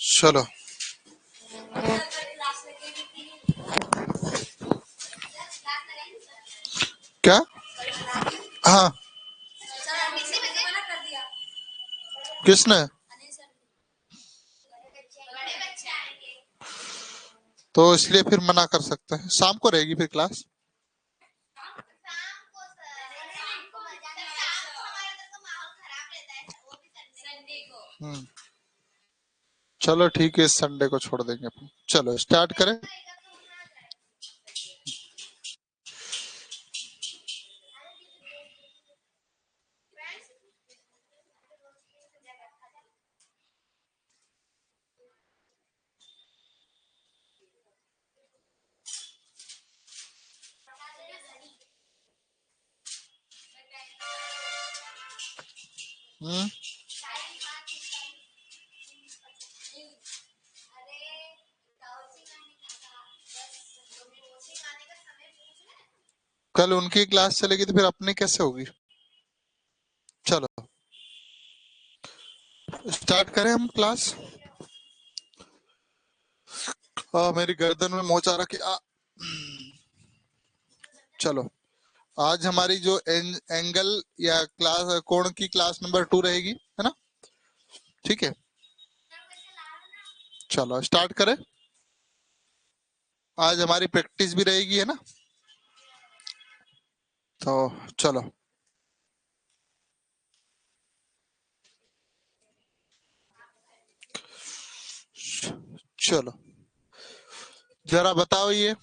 चलो। क्या? हाँ। किसने? तो इसलिए फिर मना कर सकते हैं, शाम को रहेगी फिर क्लास। हम्म। चलो ठीक है, इस संडे को छोड़ देंगे अपन। चलो स्टार्ट करें। हम्म। कल उनकी क्लास चलेगी तो फिर अपनी कैसे होगी? चलो स्टार्ट करें हम क्लास। मेरी गर्दन में मोचा रखी चलो। आज हमारी जो एंगल या क्लास कोण की क्लास नंबर 2 रहेगी, है ना? ठीक है, चलो स्टार्ट करें। आज हमारी प्रैक्टिस भी रहेगी, है ना? तो चलो। चलो जरा बताओ ये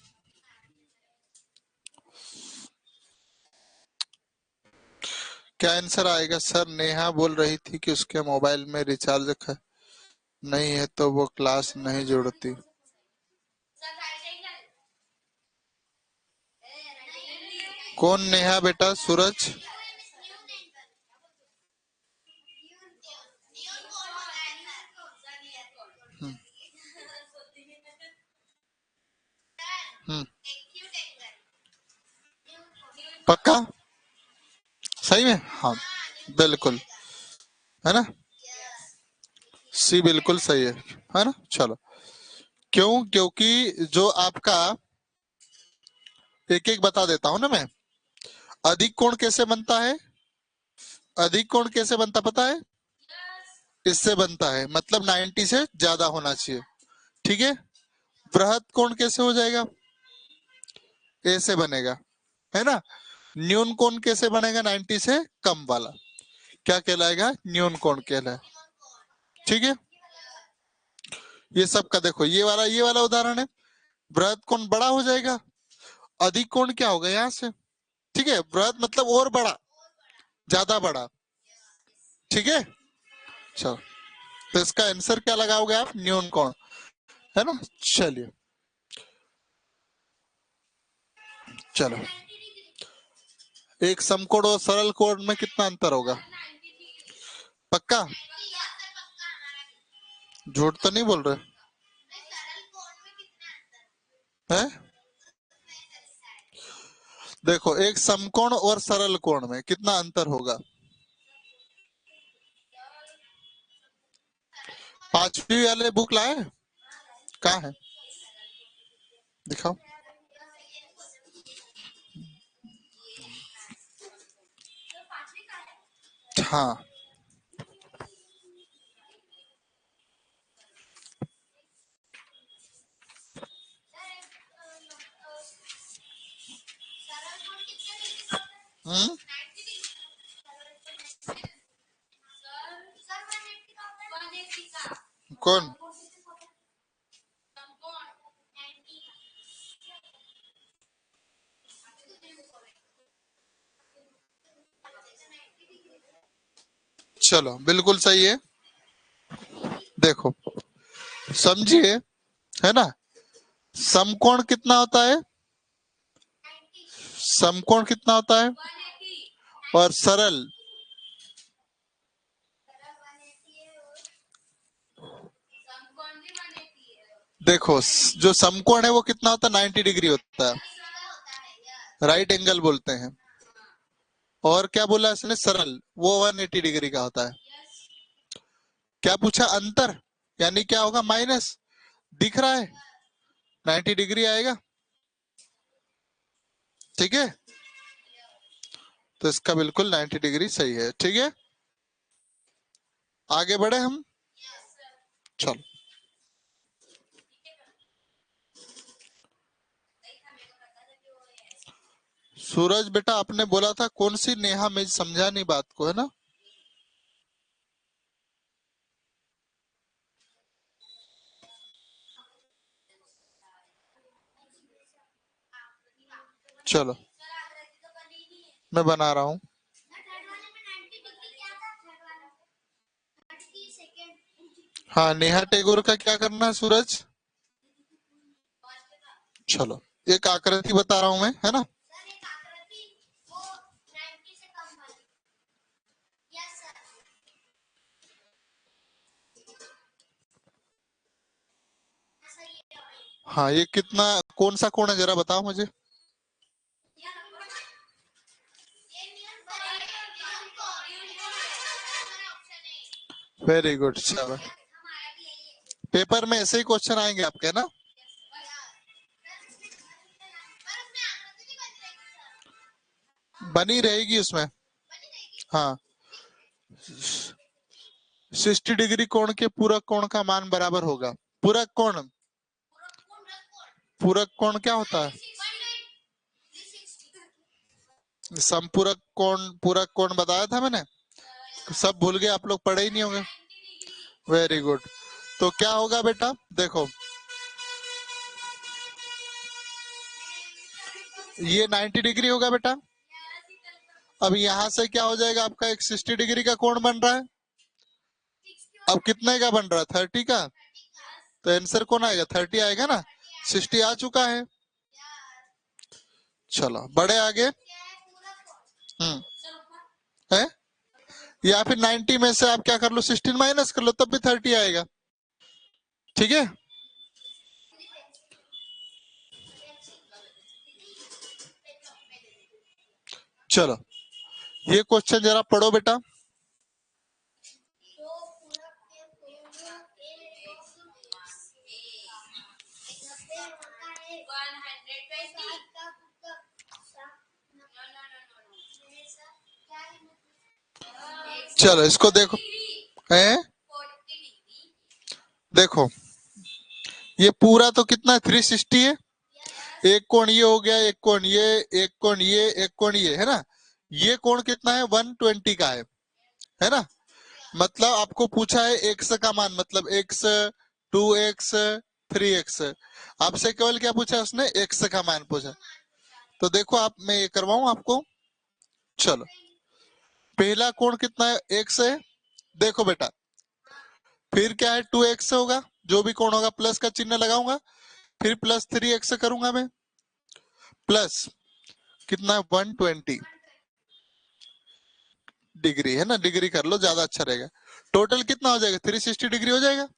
क्या आंसर आएगा? सर नेहा बोल रही थी कि उसके मोबाइल में रिचार्ज नहीं है तो वो क्लास नहीं जोड़ती। कौन नेहा बेटा? सूरज? हम्म। हम्म। पक्का? सही में? हाँ बिल्कुल, है ना? सी बिल्कुल सही है ना? चलो। क्यों? क्योंकि जो आपका एक एक बता देता हूं ना मैं। अधिक कोण कैसे बनता है? अधिक कोण कैसे बनता पता है? इससे बनता है, मतलब 90 से ज्यादा होना चाहिए। ठीक है। बृहद कोण कैसे हो जाएगा? ऐसे बनेगा, है ना? न्यून कोण कैसे बनेगा? 90 से कम वाला क्या कहलाएगा? न्यून कोण कहलाए। ठीक है। ये सब का देखो, ये वाला उदाहरण है। बृहद कोण बड़ा हो जाएगा, अधिक कोण क्या होगा यहाँ से? ठीक है, बृहद मतलब और बड़ा, ज्यादा बड़ा। ठीक है। चलो, तो इसका आंसर क्या लगाओगे आप? न्यून कोण, है ना? चलिए चलो। एक समकोण और सरल कोण में कितना अंतर होगा? पक्का? झूठ तो नहीं बोल रहे हैं? देखो, एक समकोण और सरल कोण में कितना अंतर होगा? 5वीं वाले बुक लाए? कहाँ है? दिखाओ। हाँ। हम्म। कौन? चलो बिल्कुल सही है। देखो समझिए, है ना? समकोण कितना होता है? समकोण कितना होता है? और सरल? देखो जो समकोण है वो कितना होता है? 90 डिग्री होता है, राइट एंगल बोलते हैं। और क्या बोला इसने? सरल, वो 180 डिग्री का होता है। क्या पूछा? अंतर? यानी क्या होगा, माइनस। दिख रहा है, 90 डिग्री आएगा। ठीक है, तो इसका बिल्कुल 90 डिग्री सही है। ठीक है, आगे बढ़े हम। चलो, सूरज बेटा आपने बोला था कौन सी नेहा, मैं समझा नहीं बात को, है ना। चलो, मैं बना रहा हूँ। हाँ, नेहा टैगोर का क्या करना है सूरज। चलो, एक आकृति बता रहा हूँ मैं, है ना। हाँ, ये कितना, कौन सा कोण है जरा बताओ मुझे। वेरी गुड, चलो। पेपर में ऐसे ही क्वेश्चन आएंगे आपके, ना। बनी रहेगी उसमें। हाँ, 60 डिग्री कोण के पूरक कोण का मान बराबर होगा। पूरक कोण, पूरक कोण क्या होता है। समपूरक कोण, पूरक कोण बताया था मैंने। सब भूल गए आप लोग, पढ़े ही नहीं होंगे। Very good. तो क्या होगा बेटा, देखो, ये 90 डिग्री होगा बेटा। अब यहाँ से क्या हो जाएगा, आपका एक 60 डिग्री का कोण बन रहा है। अब कितने का बन रहा है, 30 का। तो आंसर कौन आएगा, 30 आएगा ना। 60 आ चुका है। चलो, बड़े आगे। है, या फिर 90 में से आप क्या कर लो, 16 माइनस कर लो, तब भी 30 आएगा। ठीक है, चलो, ये क्वेश्चन जरा पढ़ो बेटा। चलो, इसको देखो, है, देखो, ये पूरा तो कितना 360 है। एक कोण ये हो गया, एक कोण ये, एक कोण ये, एक कोण ये, है ना। ये कोण कितना है, 120 का है ना। मतलब आपको पूछा है एक्स का मान, मतलब एक्स, 2x, 3x। आपसे केवल क्या पूछा है उसने, एक्स का मान पूछा। तो देखो आप, मैं ये करवाऊं आपको। चलो, पहला कोण कितना है, एक्स है। देखो बेटा, फिर क्या है, 2x होगा, जो भी कोण होगा प्लस का चिन्ह लगाऊंगा। फिर प्लस 3x करूंगा मैं, प्लस कितना है, 120 डिग्री, है ना। डिग्री कर लो, ज्यादा अच्छा रहेगा। टोटल कितना हो जाएगा, 360 डिग्री हो जाएगा।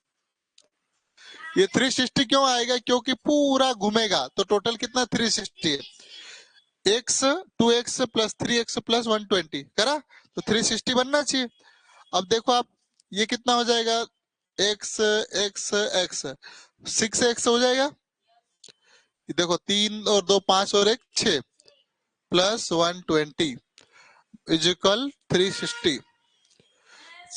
ये 360 क्यों आएगा, क्योंकि पूरा घूमेगा, तो टोटल कितना 360 है। X, 2x plus 3x plus 120 करा, तो 360 बनना चाहिए। अब देखो आप, ये कितना हो जाएगा, एक्स, एक्स, एक्स, 6x हो जाएगा। देखो, 3 और 2 5 और 1 6 प्लस 120 इज इक्वल 360।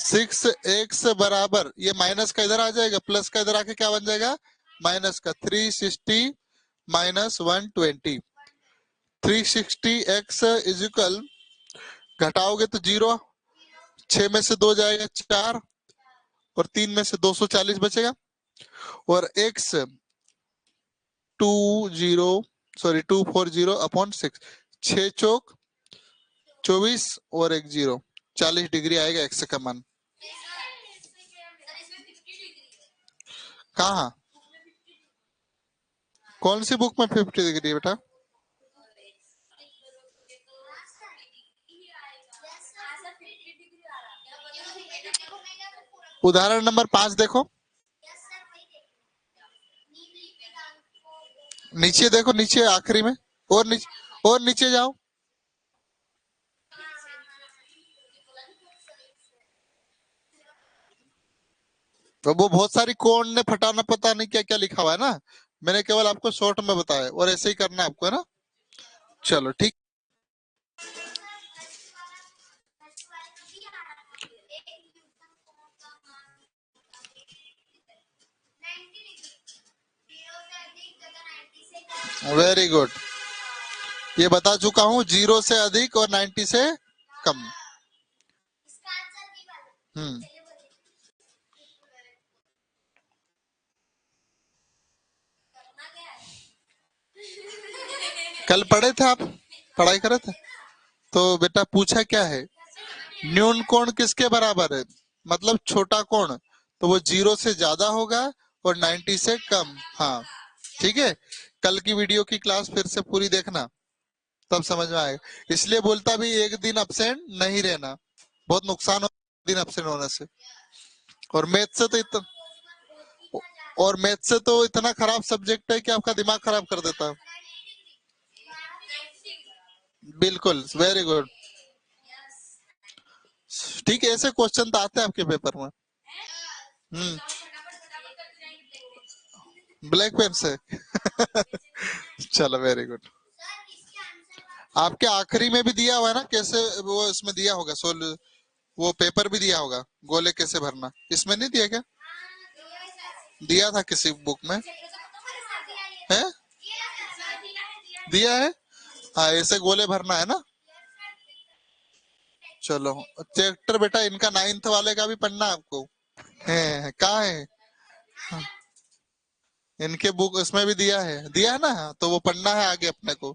6x बराबर, ये माइनस का इधर आ जाएगा, प्लस का इधर आके क्या बन जाएगा, माइनस का। 360 माइनस 120, 360x इज इक्वल, घटाओगे तो 0, 6 में से 2 जाएगा 4, और 3 में से 240 बचेगा। और x 20, सॉरी 240 अपॉन 6, 6 चौक 24 और 1 0, 40 डिग्री आएगा एक्स का मान। कहाँ, कौन सी बुक में 50 डिग्री बेटा। उदाहरण नंबर 5 देखो, नीचे देखो, नीचे आखिरी में, और नीचे जाओ। तो वो बहुत सारी कोण ने फटाना पता नहीं क्या क्या लिखा हुआ है ना, मैंने केवल आपको शॉर्ट में बताया, और ऐसे ही करना है आपको, है ना। चलो ठीक। वेरी गुड, ये बता चुका हूँ, 0 से अधिक और 90 से कम। हम्म। कल पढ़े थे आप, पढ़ाई करे थे, तो बेटा पूछा क्या है, न्यून कोण किसके बराबर है, मतलब छोटा कोण, तो वो 0 से ज्यादा होगा और 90 से कम। हाँ ठीक है, कल की वीडियो की क्लास फिर से पूरी देखना, तब समझ में आएगा। इसलिए बोलता भी एक दिन अब्सेंट नहीं रहना, बहुत नुकसान हो दिन अब्सेंट होने से। और मैथ से तो इतना, और मैथ से तो इतना खराब सब्जेक्ट है कि आपका दिमाग खराब कर देता है। बिल्कुल, वेरी गुड। ठीक है, ऐसे क्वेश्चन तो आते हैं आपके पेपर में। हम्म। ब्लैक पेन से चलो वेरी गुड। आपके आखिरी में भी दिया हुआ है ना, कैसे वो इसमें दिया होगा सोल, वो पेपर भी दिया होगा, गोले कैसे भरना, इसमें नहीं दिया क्या, दिया था किसी बुक में है, दिया है। हाँ, ऐसे गोले भरना है ना। चलो चैप्टर बेटा इनका 9th वाले का भी पढ़ना है आपको, है कहाँ है। हाँ, इनके बुक उसमें भी दिया है ना, तो वो पढ़ना है आगे अपने को,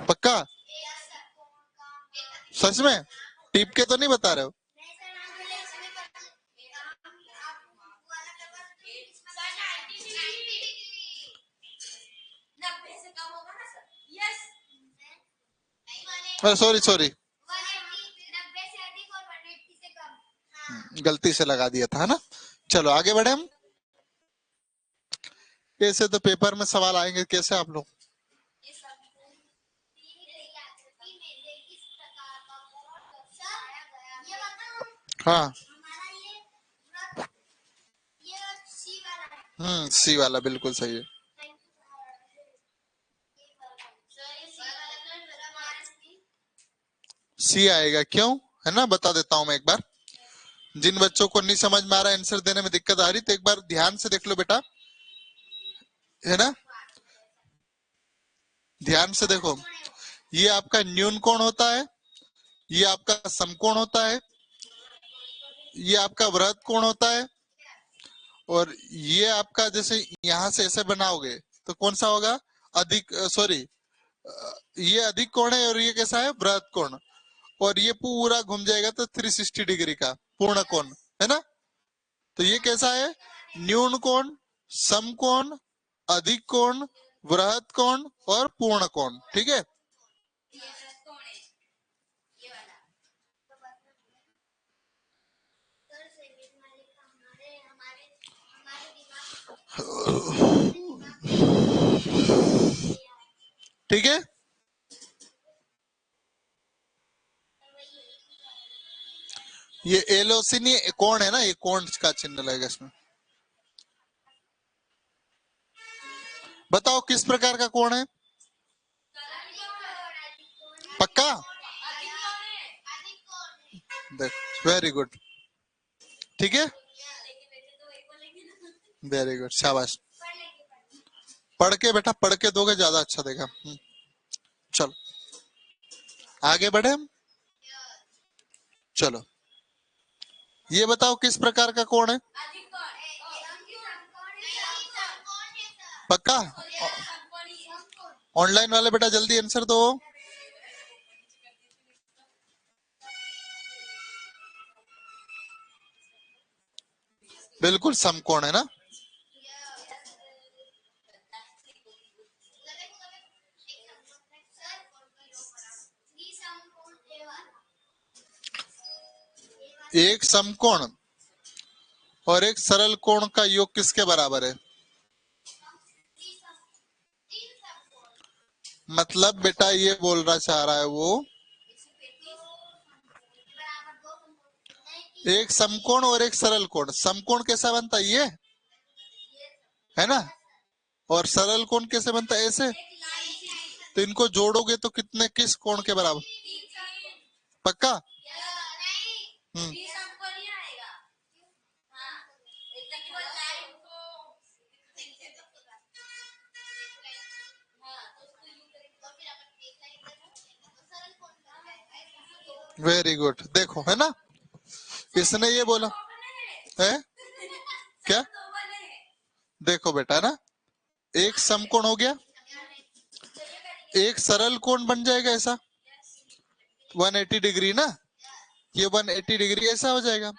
पक्का। सच में टिप के तो नहीं बता रहे हो। सॉरी सॉरी, गलती से लगा दिया था, है ना। चलो आगे बढ़े हम। कैसे तो पेपर में सवाल आएंगे कैसे आप लोग। हाँ। सी वाला बिल्कुल सही है। सी आएगा क्यों, है ना, बता देता हूं मैं एक बार। जिन बच्चों को नहीं समझ में आ रहा है, आंसर देने में दिक्कत आ रही, तो एक बार ध्यान से देख लो बेटा, है ना, ध्यान से देखो। ये आपका न्यून कोण होता है, ये आपका समकोण होता है, ये आपका वृहत कोण होता है, और ये आपका जैसे यहाँ से ऐसे बनाओगे तो कौन सा होगा, अधिक, सॉरी, ये अधिक कोण है, और ये कैसा है, वृहत कोण, और ये पूरा घूम जाएगा तो 360 डिग्री का पूर्ण कोण, है ना। तो ये कैसा है, न्यून कोण, समकोण, अधिक कोण, वृहत कोण और पूर्ण कोण, ठीक है। ठीक है, ये एलओसी नहीं कोण है ना, ये कोण का चिन्ह लगेगा इसमें। बताओ किस प्रकार का कोण है, पक्का, देख, वेरी गुड, ठीक है, वेरी गुड, शाबाश। पढ़ के बेटा, पढ़ के दोगे ज्यादा अच्छा देगा। चलो आगे बढ़े हम। चलो ये बताओ किस प्रकार का कोण है, पक्का। ऑनलाइन वाले बेटा जल्दी आंसर दो। बिल्कुल समकोण है ना। एक समकोण और एक सरल कोण का योग किसके बराबर है, मतलब बेटा ये बोलना चाह रहा है वो, एक समकोण और एक सरल कोण। समकोण कैसा बनता है, ये है ना, और सरल कोण कैसे बनता है, ऐसे। तो इनको जोड़ोगे तो कितने, किस कोण के बराबर? पक्का? हम्म। वेरी गुड, देखो है ना, इसने ये बोला है क्या, देखो बेटा है ना, एक समकोण हो गया, एक सरल कोण बन जाएगा ऐसा 180 डिग्री ना, ये 180 डिग्री ऐसा हो जाएगा।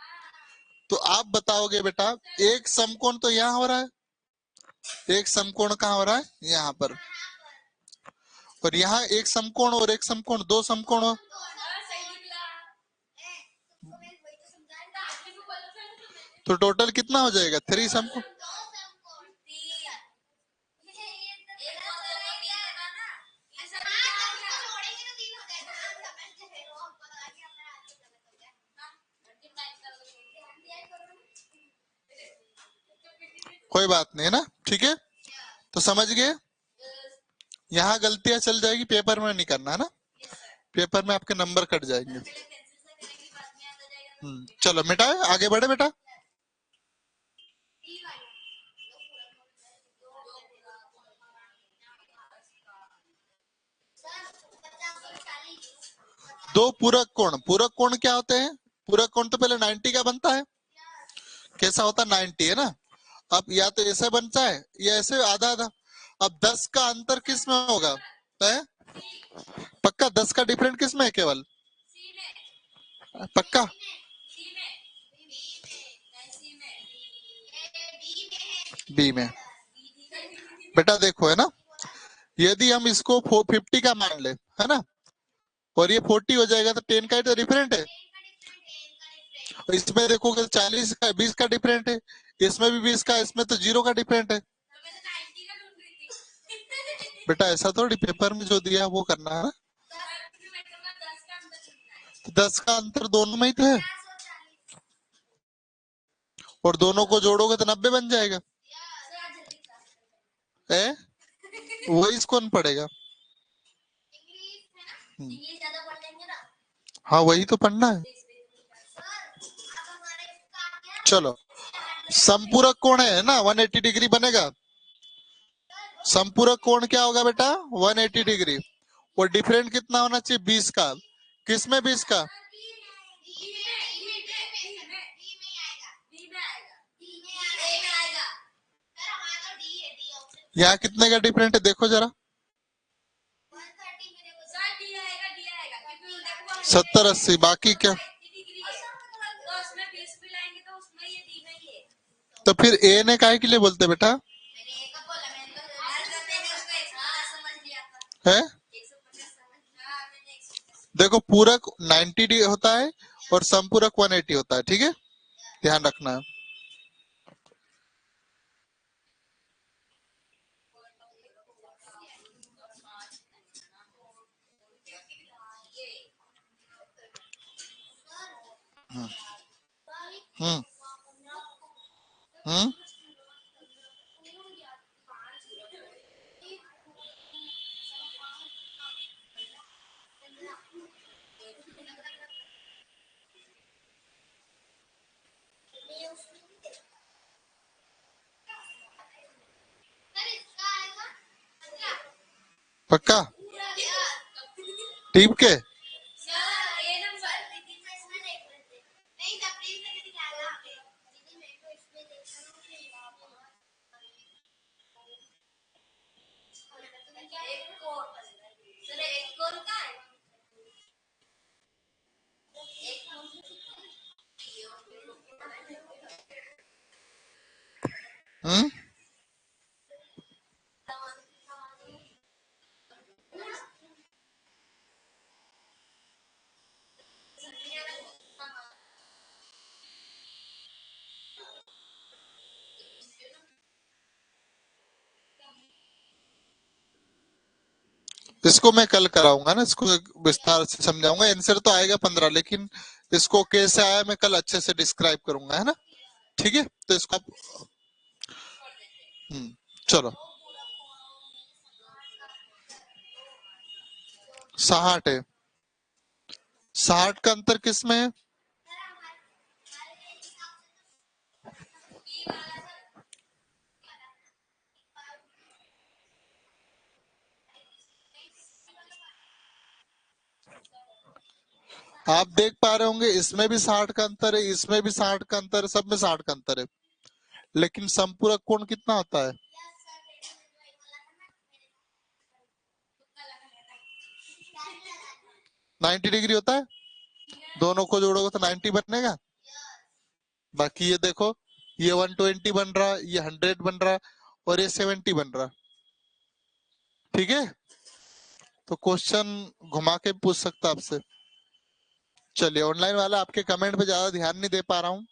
तो आप बताओगे बेटा, एक समकोण तो यहाँ हो रहा है, एक समकोण कहाँ हो रहा है, यहाँ पर, और यहाँ एक समकोण और एक समकोण, दो समकोण हो, तो टोटल कितना हो जाएगा, 3 समकोण। कोई बात नहीं है ना, ठीक है, तो समझ गए। यहाँ गलतियां चल जाएगी, पेपर में नहीं करना है ना, पेपर में आपके नंबर कट जाएंगे। चलो मिटाए, आगे बढ़े बेटा। दो पूरक कोण, पूरक कोण क्या होते हैं, पूरक कोण तो पहले 90 का बनता है, कैसा होता है 90 है ना, अब या तो ऐसे बनता है या ऐसे आधा आधा। अब 10 का अंतर किस में होगा, है? पक्का 10 का डिफरेंट किस में है, केवल पक्का? बी में। बेटा देखो है ना, यदि हम इसको 50 का मान ले है ना, और ये 40 हो जाएगा, तो 10 का तो डिफरेंट है, और इसमें देखोगे 40 का 20 का डिफरेंट है, इसमें भी 20 का, इसमें तो 0 का डिफरेंट है। बेटा ऐसा थोड़ी, पेपर में जो दिया वो करना है ना, तो 10 का अंतर दोनों में ही तो है, और दोनों को जोड़ोगे तो 90 बन जाएगा, है? वही कौन पढ़ेगा? हाँ वही तो पढ़ना है। चलो, संपूरक कोण है ना, 180 डिग्री बनेगा। संपूरक कोण क्या होगा बेटा, 180 डिग्री, और डिफरेंट कितना होना चाहिए, 20 का, किसमें 20 का, यहाँ कितने का डिफरेंट है, देखो जरा, 70-80, बाकी क्या, तो फिर ए ने काहे के लिए बोलते बेटा, है? देखो पूरक 90 होता है और संपूरक 180 होता है, ठीक है, ध्यान रखना है। हम्म हम्म पक्का टीम के, हम्म इसको मैं कल कराऊंगा ना, इसको विस्तार से समझाऊंगा, आंसर तो आएगा 15, लेकिन इसको कैसे आया मैं कल अच्छे से डिस्क्राइब करूंगा, है ना। ठीक है, तो इसको आप चलो 60 है। 60 का अंतर किस में है? आप देख पा रहे होंगे इसमें भी 60 का अंतर है, इसमें भी 60 का अंतर है, सब में 60 का अंतर है। लेकिन समपूरक कोण कितना होता है? 90 डिग्री होता है। दोनों को जोड़ोगे तो 90 बनेगा। बाकी ये देखो, ये 120 बन रहा, ये 100 बन रहा, और ये 70 बन रहा। ठीक है, तो क्वेश्चन घुमा के पूछ सकता आपसे। चलिए, ऑनलाइन वाला आपके कमेंट पे ज्यादा ध्यान नहीं दे पा रहा हूँ।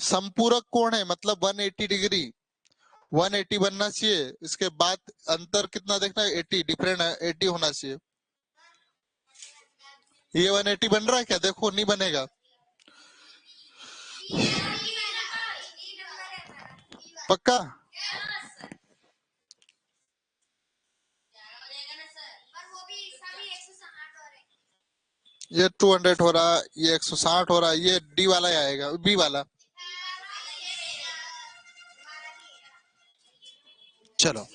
संपूरक कोण है मतलब 180 डिग्री, 180 बनना चाहिए। इसके बाद अंतर कितना देखना है? 80, डिफरेंट है, 80 होना चाहिए। ये 180 बन रहा है क्या? देखो, नहीं बनेगा। पक्का? ये 200 हो रहा, ये 160 हो रहा, ये डी वाला ही आएगा, बी वाला। चलो,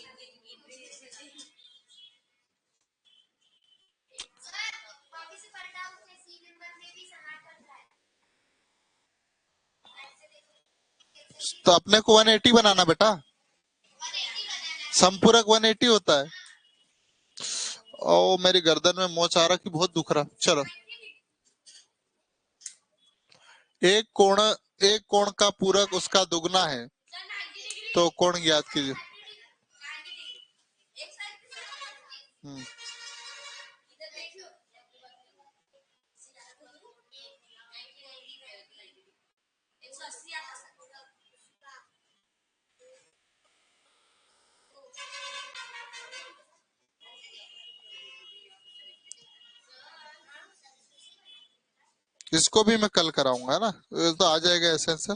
तो अपने को 180 बनाना बेटा। संपूरक 180 होता है। ओ, मेरी गर्दन में मोच आ रहा कि बहुत दुख रहा। चलो, एक कोण का पूरक उसका दुगना है, तो कोण ज्ञात कीजिए। हम्म, इसको भी मैं कल कराऊंगा, है ना। ये तो आ जाएगा ऐसे ऐसे।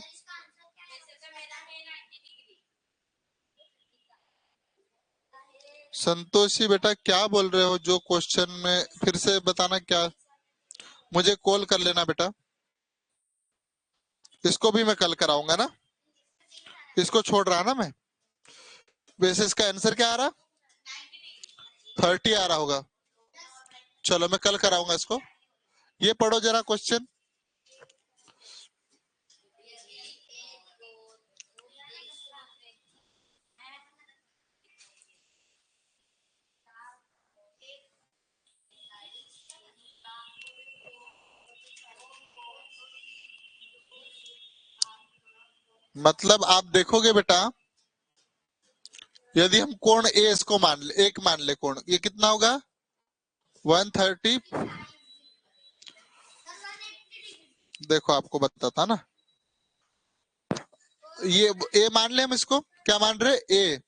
संतोषी बेटा, क्या बोल रहे हो? जो क्वेश्चन में फिर से बताना क्या। मुझे कॉल कर लेना बेटा। इसको भी मैं कल कराऊंगा ना। इसको छोड़ रहा ना मैं। वैसे इसका आंसर क्या आ रहा? 30 आ रहा होगा। चलो, मैं कल कराऊंगा इसको। ये पढ़ो जरा क्वेश्चन। मतलब आप देखोगे बेटा, यदि हम कोण ए इसको मान ले, एक मान ले कोण, ये कितना होगा? 130। देखो, आपको बताता ना। ये ए मान ले, हम इसको क्या मान रहे? ए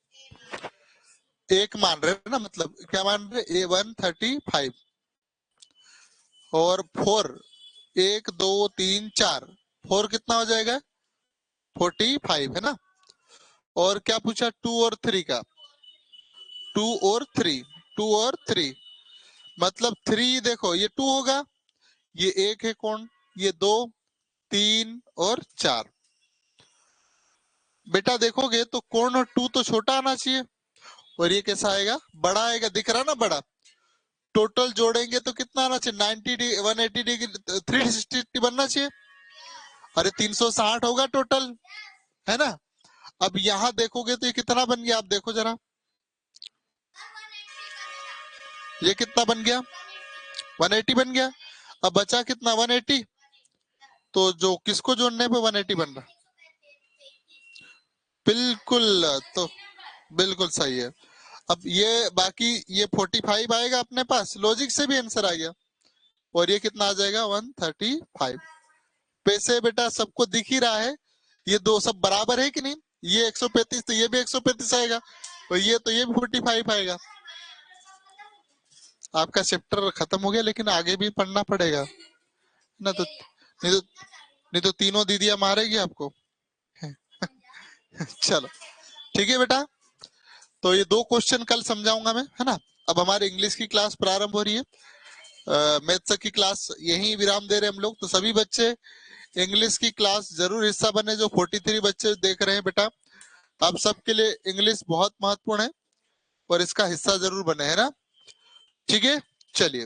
एक मान रहे ना, मतलब क्या मान रहे? ए 135 और 4, 1 2 3 4, 4 कितना हो जाएगा? 45, है ना। और क्या पूछा? 2 और 3 का। 2 और 3, 2 और 3, मतलब 3, देखो ये 2 होगा, ये एक है कोण, ये 2 3 और 4। बेटा देखोगे तो कोण और 2 तो छोटा आना चाहिए, और ये कैसा आएगा? बड़ा आएगा। दिख रहा ना बड़ा। टोटल जोड़ेंगे तो कितना आना चाहिए? 90 180 डिग्री, 360 बनना चाहिए। अरे 360 होगा टोटल, है ना। अब यहाँ देखोगे तो ये कितना बन गया? आप देखो जरा, ये कितना बन गया? 180 बन गया। अब बचा कितना? 180। तो जो किसको जोड़ने पे 180 बन रहा? बिल्कुल, तो बिल्कुल सही है। अब ये बाकी ये 45 आएगा अपने पास, लॉजिक से भी आंसर आ गया। और ये कितना आ जाएगा? 135। पैसे बेटा सबको दिख ही रहा है, ये दो सब बराबर है कि नहीं? ये 135 तो ये भी 135 आएगा, और ये तो ये भी 45 आएगा। आपका चैप्टर खत्म हो गया, लेकिन आगे भी पढ़ना पड़ेगा ना, तो नहीं तो तीनों दीदियां मारेगी आपको। चलो ठीक है बेटा, तो ये 2 क्वेश्चन कल समझाऊंगा मैं, है ना। अब हमारी इंग्लिश की क्लास प्रारंभ हो रही है, मैथ्स की क्लास यहीं विराम दे रहे हैं हम लोग। तो सभी बच्चे इंग्लिश की क्लास जरूर हिस्सा बने, जो 43 बच्चे देख रहे हैं बेटा। आप सबके लिए इंग्लिश बहुत महत्वपूर्ण है और इसका हिस्सा जरूर बने, है ना। ठीक है, चलिए।